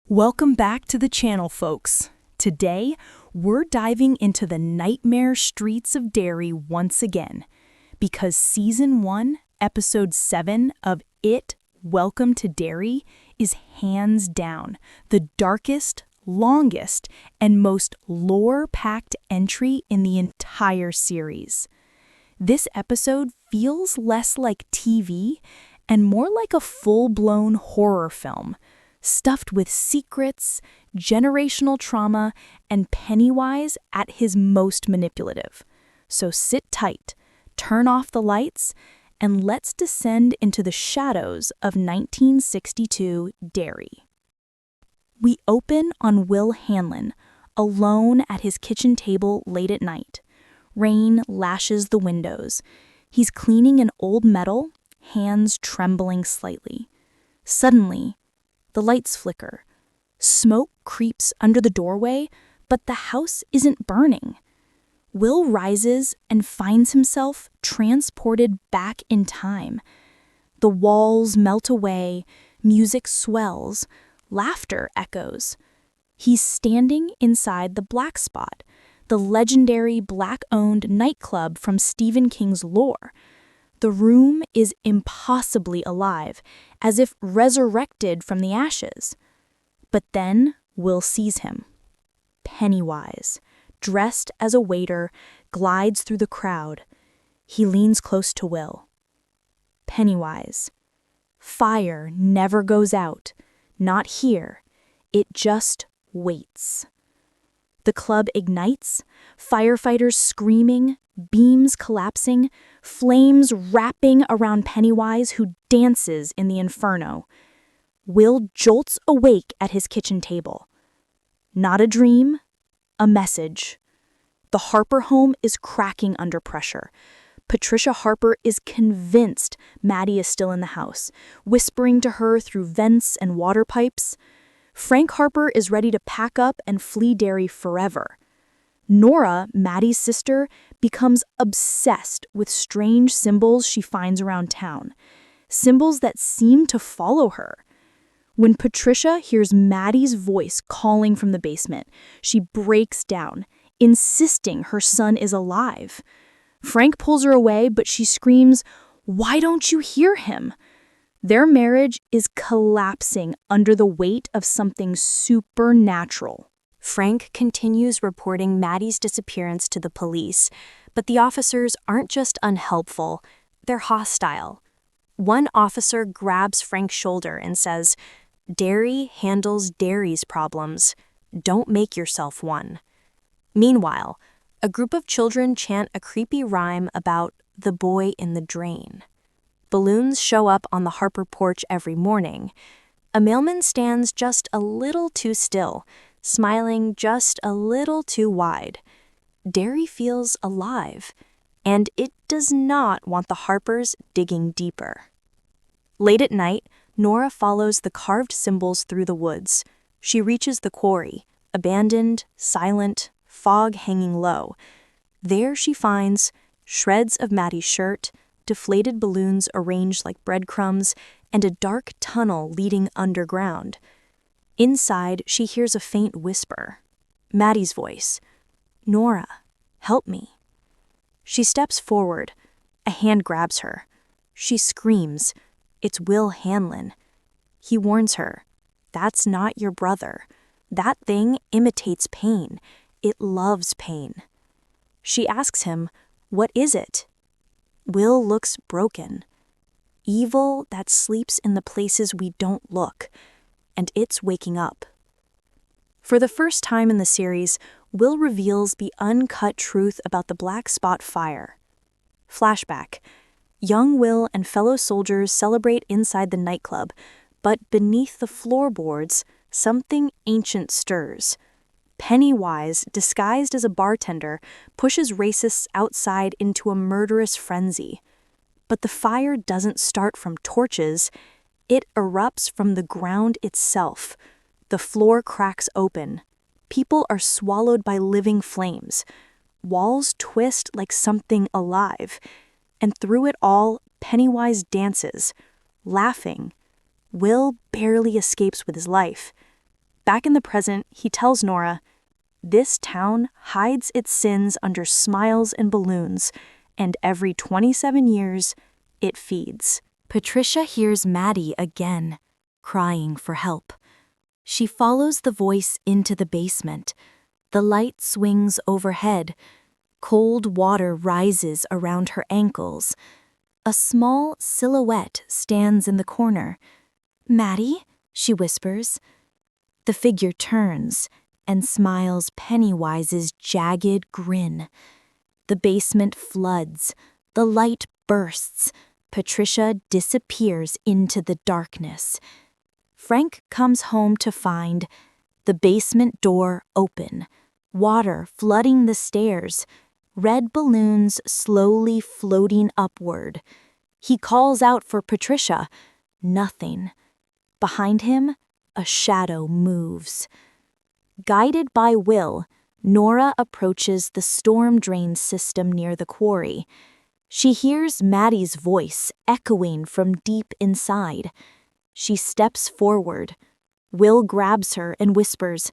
Welcome back to the channel, folks. Today, we're diving into the nightmare streets of Derry once again, because Season 1, Episode 7 of It, Welcome to Derry is hands down the darkest, longest, and most lore-packed entry in the entire series. This episode feels less like TV and more like a full-blown horror film, stuffed with secrets, generational trauma, and Pennywise at his most manipulative. So sit tight, turn off the lights, and let's descend into the shadows of 1962 Derry. We open on Will Hanlon, alone at his kitchen table late at night. Rain lashes the windows. He's cleaning an old metal, hands trembling slightly. Suddenly, the lights flicker. Smoke creeps under the doorway, but the house isn't burning. Will rises and finds himself transported back in time. The walls melt away, music swells, laughter echoes. He's standing inside the Black Spot, the legendary Black-owned nightclub from Stephen King's lore. The room is impossibly alive, as if resurrected from the ashes. But then Will sees him. Pennywise, dressed as a waiter, glides through the crowd. He leans close to Will. Pennywise. Fire never goes out. Not here. It just waits. The club ignites, firefighters screaming, beams collapsing, flames wrapping around Pennywise, who dances in the inferno. Will jolts awake at his kitchen table. Not a dream, a message. The Harper home is cracking under pressure. Patricia Harper is convinced Matty is still in the house, whispering to her through vents and water pipes. Frank Harper is ready to pack up and flee Derry forever. Nora, Matty's sister, becomes obsessed with strange symbols she finds around town, symbols that seem to follow her. When Patricia hears Matty's voice calling from the basement, she breaks down, insisting her son is alive. Frank pulls her away, but she screams, "Why don't you hear him?" Their marriage is collapsing under the weight of something supernatural. Frank continues reporting Matty's disappearance to the police, but the officers aren't just unhelpful, they're hostile. One officer grabs Frank's shoulder and says, "Derry handles Derry's problems. Don't make yourself one." Meanwhile, a group of children chant a creepy rhyme about the boy in the drain. Balloons show up on the Harper porch every morning. A mailman stands just a little too still, smiling just a little too wide. Derry feels alive, and it does not want the Harpers digging deeper. Late at night, Nora follows the carved symbols through the woods. She reaches the quarry, abandoned, silent, fog hanging low. There she finds shreds of Matty's shirt, deflated balloons arranged like breadcrumbs, and a dark tunnel leading underground. Inside, she hears a faint whisper. Matty's voice. "Nora, help me." She steps forward. A hand grabs her. She screams. It's Will Hanlon. He warns her, "That's not your brother. That thing imitates pain. It loves pain." She asks him, "What is it?" Will looks broken. Evil that sleeps in the places we don't look, and it's waking up. For the first time in the series, Will reveals the uncut truth about the Black Spot fire. Flashback. Young Will and fellow soldiers celebrate inside the nightclub, but beneath the floorboards, something ancient stirs. Pennywise, disguised as a bartender, pushes racists outside into a murderous frenzy. But the fire doesn't start from torches. It erupts from the ground itself. The floor cracks open. People are swallowed by living flames. Walls twist like something alive. And through it all, Pennywise dances, laughing. Will barely escapes with his life. Back in the present, he tells Nora, "This town hides its sins under smiles and balloons, and every 27 years, it feeds." Patricia hears Matty again, crying for help. She follows the voice into the basement. The light swings overhead. Cold water rises around her ankles. A small silhouette stands in the corner. "Matty?" she whispers. The figure turns and smiles Pennywise's jagged grin. The basement floods. The light bursts. Patricia disappears into the darkness. Frank comes home to find the basement door open, water flooding the stairs, red balloons slowly floating upward. He calls out for Patricia. Nothing. Behind him, a shadow moves. Guided by Will, Nora approaches the storm drain system near the quarry. She hears Matty's voice echoing from deep inside. She steps forward. Will grabs her and whispers,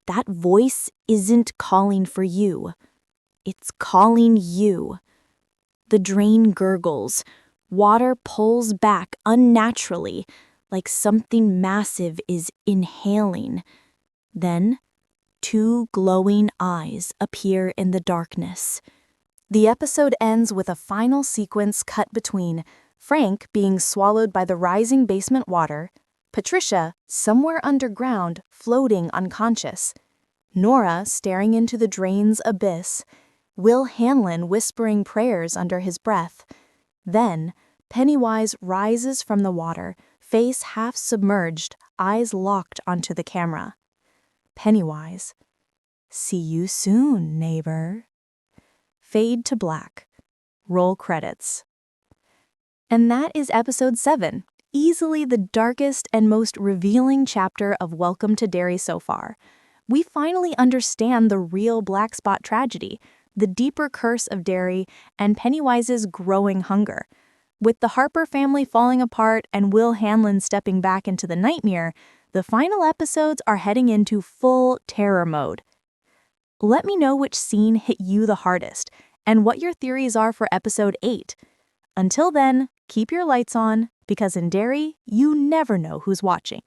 "That voice isn't calling for you. It's calling you." The drain gurgles. Water pulls back unnaturally, like something massive is inhaling. Then, two glowing eyes appear in the darkness. The episode ends with a final sequence cut between Frank being swallowed by the rising basement water, Patricia somewhere underground floating unconscious, Nora staring into the drain's abyss, Will Hanlon whispering prayers under his breath. Then, Pennywise rises from the water, face half submerged, eyes locked onto the camera. Pennywise, "See you soon, neighbor." Fade to black. Roll credits. And that is episode 7, easily the darkest and most revealing chapter of Welcome to Derry so far. We finally understand the real black spot tragedy, the deeper curse of Derry, and Pennywise's growing hunger. With the Harper family falling apart and Will Hanlon stepping back into the nightmare, the final episodes are heading into full terror mode. Let me know which scene hit you the hardest and what your theories are for episode 8. Until then, keep your lights on, because in Derry, you never know who's watching.